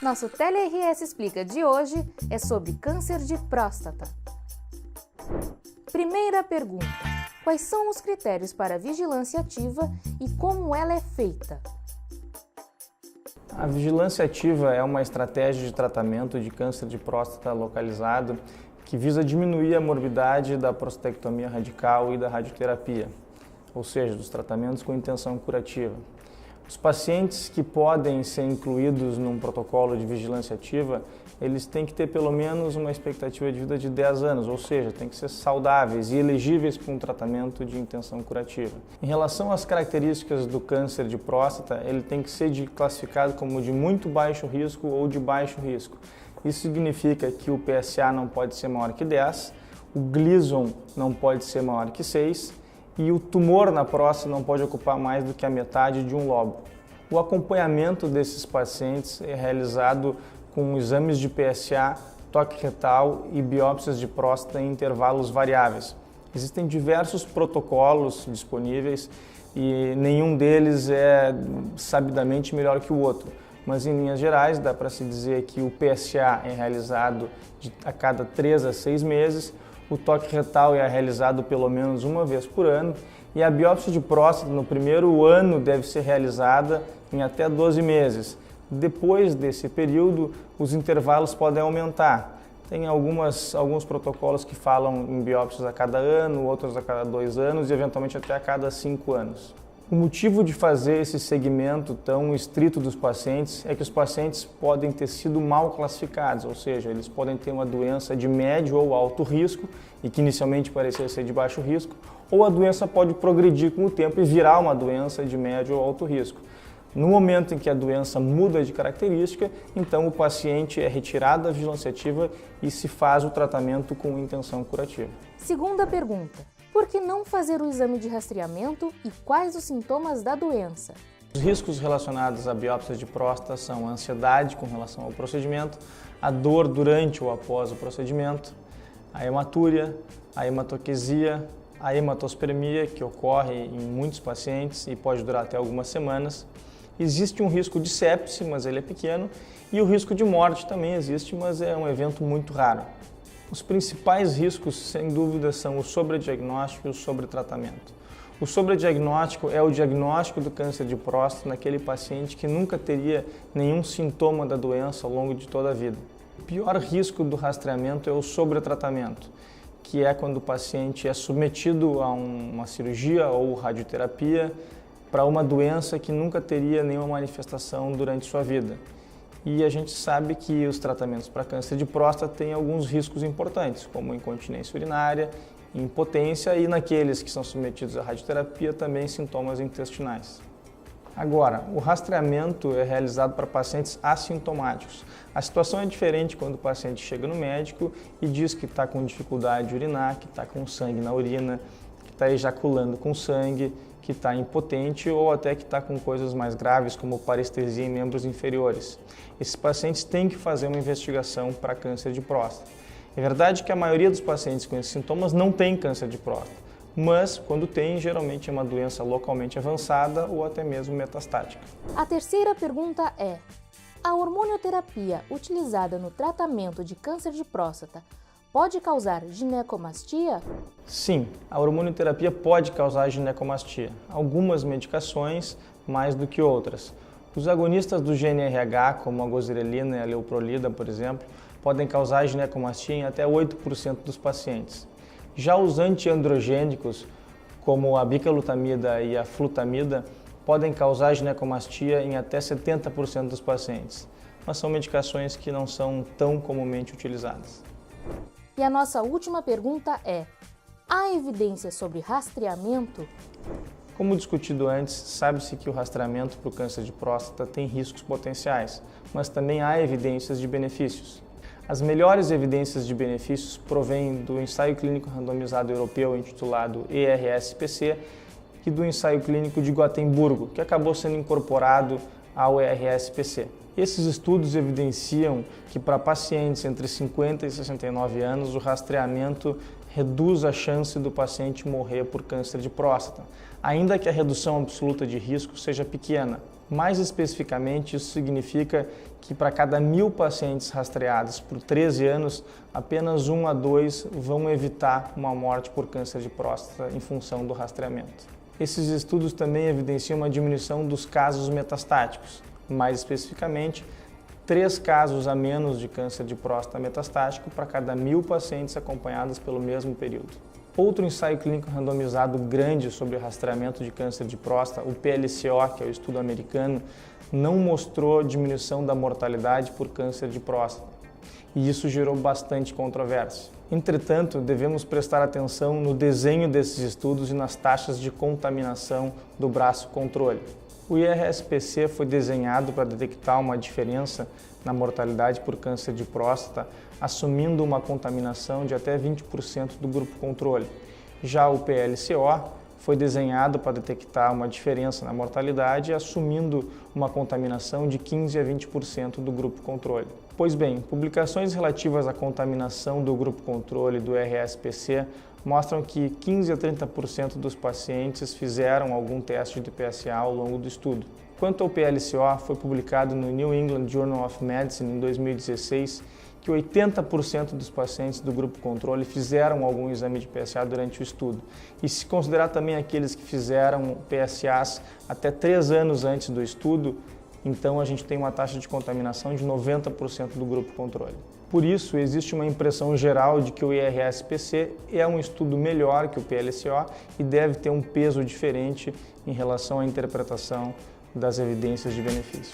Nosso TeleRS Explica de hoje é sobre câncer de próstata. Primeira pergunta: quais são os critérios para a vigilância ativa e como ela é feita? A vigilância ativa é uma estratégia de tratamento de câncer de próstata localizado que visa diminuir a morbidade da prostatectomia radical e da radioterapia, ou seja, dos tratamentos com intenção curativa. Os pacientes que podem ser incluídos num protocolo de vigilância ativa, eles têm que ter pelo menos uma expectativa de vida de 10 anos, ou seja, têm que ser saudáveis e elegíveis para um tratamento de intenção curativa. Em relação às características do câncer de próstata, ele tem que ser classificado como de muito baixo risco ou de baixo risco. Isso significa que o PSA não pode ser maior que 10, o Gleason não pode ser maior que 6, e o tumor na próstata não pode ocupar mais do que a metade de um lobo. O acompanhamento desses pacientes é realizado com exames de PSA, toque retal e biópsias de próstata em intervalos variáveis. Existem diversos protocolos disponíveis e nenhum deles é sabidamente melhor que o outro. Mas em linhas gerais dá para se dizer que o PSA é realizado a cada 3 a 6 meses, o toque retal é realizado pelo menos uma vez por ano e a biópsia de próstata no primeiro ano deve ser realizada em até 12 meses. Depois desse período, os intervalos podem aumentar. Tem alguns protocolos que falam em biópsias a cada ano, outros a cada 2 anos e eventualmente até a cada 5 anos. O motivo de fazer esse segmento tão estrito dos pacientes é que os pacientes podem ter sido mal classificados, ou seja, eles podem ter uma doença de médio ou alto risco e que inicialmente parecia ser de baixo risco, ou a doença pode progredir com o tempo e virar uma doença de médio ou alto risco. No momento em que a doença muda de característica, então o paciente é retirado da vigilância ativa e se faz o tratamento com intenção curativa. Segunda pergunta: por que não fazer o exame de rastreamento e quais os sintomas da doença? Os riscos relacionados à biópsia de próstata são a ansiedade com relação ao procedimento, a dor durante ou após o procedimento, a hematúria, a hematoquesia, a hematospermia, que ocorre em muitos pacientes e pode durar até algumas semanas. Existe um risco de sepse, mas ele é pequeno, e o risco de morte também existe, mas é um evento muito raro. Os principais riscos, sem dúvida, são o sobrediagnóstico e o sobretratamento. O sobrediagnóstico é o diagnóstico do câncer de próstata naquele paciente que nunca teria nenhum sintoma da doença ao longo de toda a vida. O pior risco do rastreamento é o sobretratamento, que é quando o paciente é submetido a uma cirurgia ou radioterapia para uma doença que nunca teria nenhuma manifestação durante sua vida. E a gente sabe que os tratamentos para câncer de próstata têm alguns riscos importantes, como incontinência urinária, impotência e naqueles que são submetidos à radioterapia também sintomas intestinais. Agora, o rastreamento é realizado para pacientes assintomáticos. A situação é diferente quando o paciente chega no médico e diz que está com dificuldade de urinar, que está com sangue na urina, que está ejaculando com sangue, que está impotente ou até que está com coisas mais graves como parestesia em membros inferiores. Esses pacientes têm que fazer uma investigação para câncer de próstata. É verdade que a maioria dos pacientes com esses sintomas não tem câncer de próstata, mas quando tem, geralmente é uma doença localmente avançada ou até mesmo metastática. A terceira pergunta é: a hormonioterapia utilizada no tratamento de câncer de próstata pode causar ginecomastia? Sim, a hormonioterapia pode causar ginecomastia. Algumas medicações mais do que outras. Os agonistas do GnRH, como a gozerelina e a leuprolida, por exemplo, podem causar ginecomastia em até 8% dos pacientes. Já os antiandrogênicos, como a bicalutamida e a flutamida, podem causar ginecomastia em até 70% dos pacientes, mas são medicações que não são tão comumente utilizadas. E a nossa última pergunta é: há evidência sobre rastreamento? Como discutido antes, sabe-se que o rastreamento para o câncer de próstata tem riscos potenciais, mas também há evidências de benefícios. As melhores evidências de benefícios provêm do ensaio clínico randomizado europeu intitulado ERS-PC e do ensaio clínico de Gotemburgo, que acabou sendo incorporado ao ERS-PC. Esses estudos evidenciam que para pacientes entre 50 e 69 anos, o rastreamento reduz a chance do paciente morrer por câncer de próstata, ainda que a redução absoluta de risco seja pequena. Mais especificamente, isso significa que para cada 1.000 pacientes rastreados por 13 anos, apenas 1 a 2 vão evitar uma morte por câncer de próstata em função do rastreamento. Esses estudos também evidenciam uma diminuição dos casos metastáticos, mais especificamente, 3 casos a menos de câncer de próstata metastático para cada 1.000 pacientes acompanhados pelo mesmo período. Outro ensaio clínico randomizado grande sobre rastreamento de câncer de próstata, o PLCO, que é o estudo americano, não mostrou diminuição da mortalidade por câncer de próstata. E isso gerou bastante controvérsia. Entretanto, devemos prestar atenção no desenho desses estudos e nas taxas de contaminação do braço controle. O IRSPC foi desenhado para detectar uma diferença na mortalidade por câncer de próstata, assumindo uma contaminação de até 20% do grupo controle. Já o PLCO foi desenhado para detectar uma diferença na mortalidade, assumindo uma contaminação de 15% a 20% do grupo controle. Pois bem, publicações relativas à contaminação do grupo controle do IRSPC mostram que 15% a 30% dos pacientes fizeram algum teste de PSA ao longo do estudo. Quanto ao PLCO, foi publicado no New England Journal of Medicine em 2016 que 80% dos pacientes do grupo controle fizeram algum exame de PSA durante o estudo. E se considerar também aqueles que fizeram PSAs até 3 anos antes do estudo, então a gente tem uma taxa de contaminação de 90% do grupo controle. Por isso, existe uma impressão geral de que o IRSPC é um estudo melhor que o PLCO e deve ter um peso diferente em relação à interpretação das evidências de benefício.